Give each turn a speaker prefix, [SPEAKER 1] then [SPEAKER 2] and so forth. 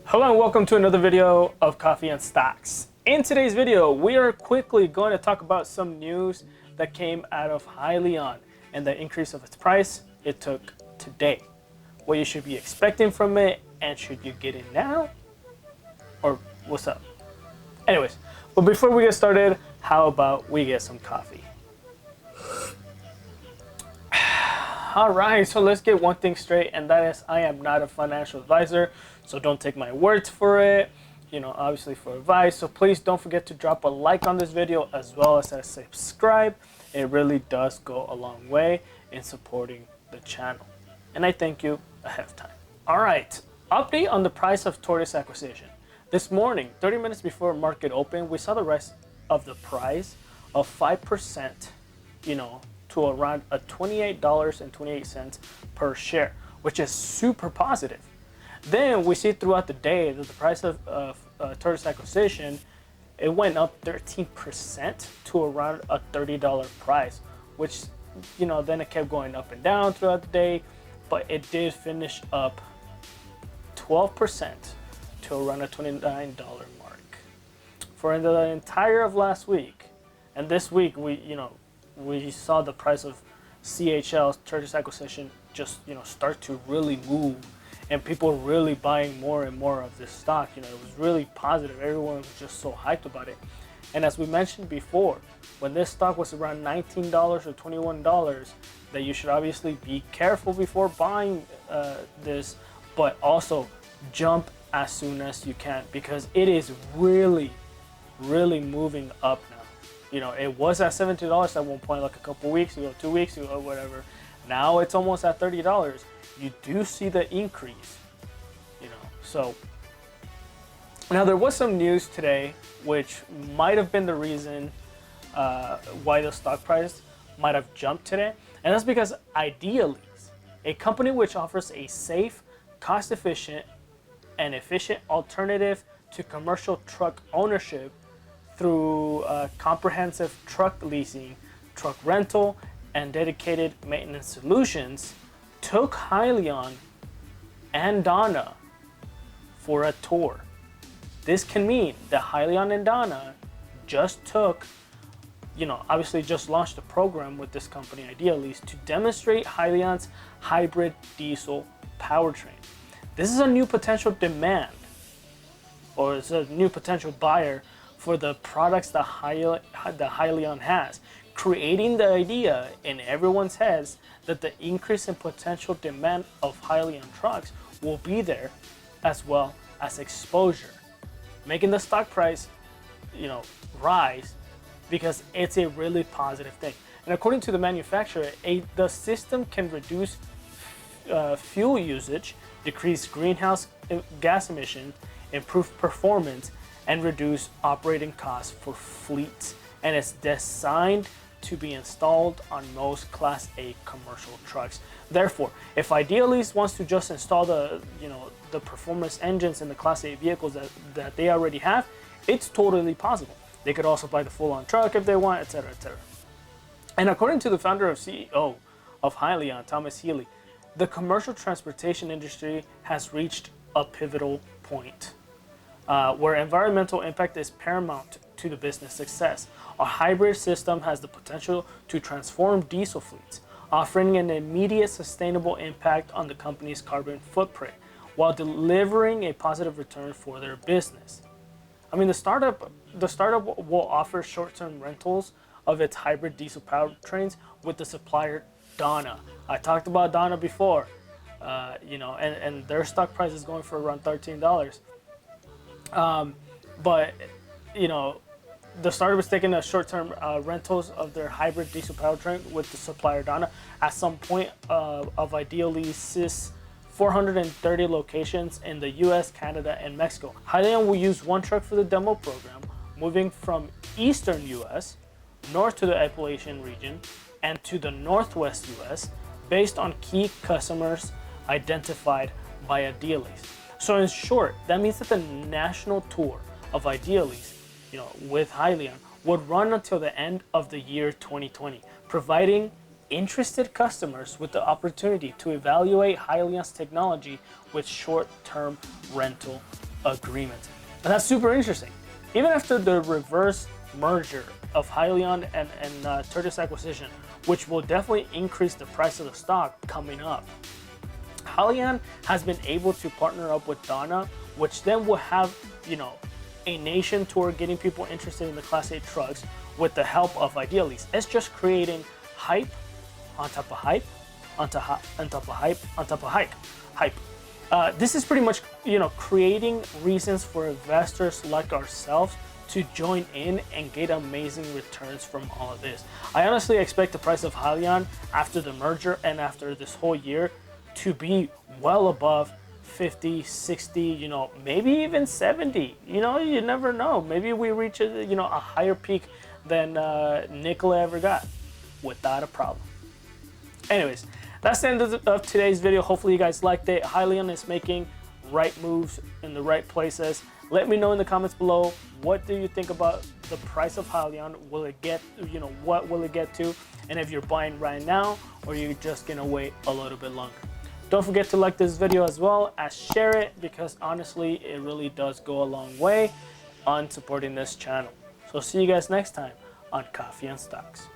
[SPEAKER 1] Hello and welcome to another video of Coffee and Stocks. In today's video, we are quickly going to talk about some news that came out of Hyliion and the increase of its price it took today. What you should be expecting from it, and should you get in now? Or what's up? Anyways, but before we get started, how about we get some coffee? Alright, so let's get one thing straight, and that is I am not a financial advisor, so don't take my words for it, obviously for advice. So please don't forget to drop a like on this video as well as a subscribe. It really does go a long way in supporting the channel, and I thank you ahead of time. Alright, update on the price of Tortoise acquisition. This morning, 30 minutes before market open, we saw the rise of the price of 5%, to around $28.28 per share, which is super positive. Then we see throughout the day that the price of Tortoise acquisition, it went up 13% to around a $30 price, which, then it kept going up and down throughout the day, but it did finish up 12% to around a $29 mark for the entire of last week. And this week, we saw the price of SHLL, Tortoise acquisition, just start to really move, and people really buying more and more of this stock. It was really positive. Everyone was just so hyped about it. And as we mentioned before, when this stock was around $19 or $21, that you should obviously be careful before buying this, but also jump as soon as you can, because it is really moving up now. It was at $70 at one point, like a couple weeks ago, 2 weeks ago, or whatever. Now it's almost at $30. You do see the increase, So now there was some news today, which might have been the reason why the stock price might have jumped today, and that's because Hyliion, a company which offers a safe, cost-efficient, and efficient alternative to commercial truck ownership through comprehensive truck leasing, truck rental, and dedicated maintenance solutions, took Hyliion and Donna for a tour. This can mean that Hyliion and Donna just took, obviously just launched a program with this company, Hyliion, to demonstrate Hyliion's hybrid diesel powertrain. This is a new potential demand, or it's a new potential buyer for the products that Hyliion has, creating the idea in everyone's heads that the increase in potential demand of Hyliion trucks will be there, as well as exposure, making the stock price, rise, because it's a really positive thing. And according to the manufacturer, the system can reduce fuel usage, decrease greenhouse gas emissions, improve performance, and reduce operating costs for fleets, and it's designed to be installed on most Class A commercial trucks. Therefore, if Hyliion wants to just install the performance engines in the Class A vehicles that they already have, it's totally possible. They could also buy the full-on truck if they want, etc., etc. And according to the founder of CEO of Hyliion, Thomas Healy, the commercial transportation industry has reached a pivotal point, where environmental impact is paramount to the business success. A hybrid system has the potential to transform diesel fleets, offering an immediate sustainable impact on the company's carbon footprint, while delivering a positive return for their business. I mean, the startup will offer short-term rentals of its hybrid diesel powertrains with the supplier Donna. I talked about Donna before, and their stock price is going for around $13. But the startup is taking a short-term rentals of their hybrid diesel powertrain with the supplier Donna at some point of Hyliion's 430 locations in the US, Canada, and Mexico. Hyliion will use one truck for the demo program, moving from eastern US, north to the Appalachian region, and to the northwest US, based on key customers identified by Hyliion. So in short, that means that the national tour of Hyliion, with Hyliion, would run until the end of the year 2020, providing interested customers with the opportunity to evaluate Hyliion's technology with short-term rental agreement. And that's super interesting. Even after the reverse merger of Hyliion and Turtis acquisition, which will definitely increase the price of the stock coming up, Hyliion has been able to partner up with Donna, which then will have, you know, a nation tour getting people interested in the Class 8 trucks with the help of Idealease. It's just creating hype on top of hype, on top of hype, on top of hype. This is pretty much, you know, creating reasons for investors like ourselves to join in and get amazing returns from all of this. I honestly expect the price of Hyliion after the merger and after this whole year to be well above 50, 60, you know, maybe even 70. You know, you never know. Maybe we reach a, you know, a higher peak than Nikola ever got without a problem. Anyways, that's the end of today's video. Hopefully you guys liked it. Hyliion is making right moves in the right places. Let me know in the comments below, what do you think about the price of Hyliion? Will it get, you know, what will it get to? And if you're buying right now, or you're just gonna wait a little bit longer. Don't forget to like this video as well as share it, because honestly, it really does go a long way on supporting this channel. So see you guys next time on Coffee and Stocks.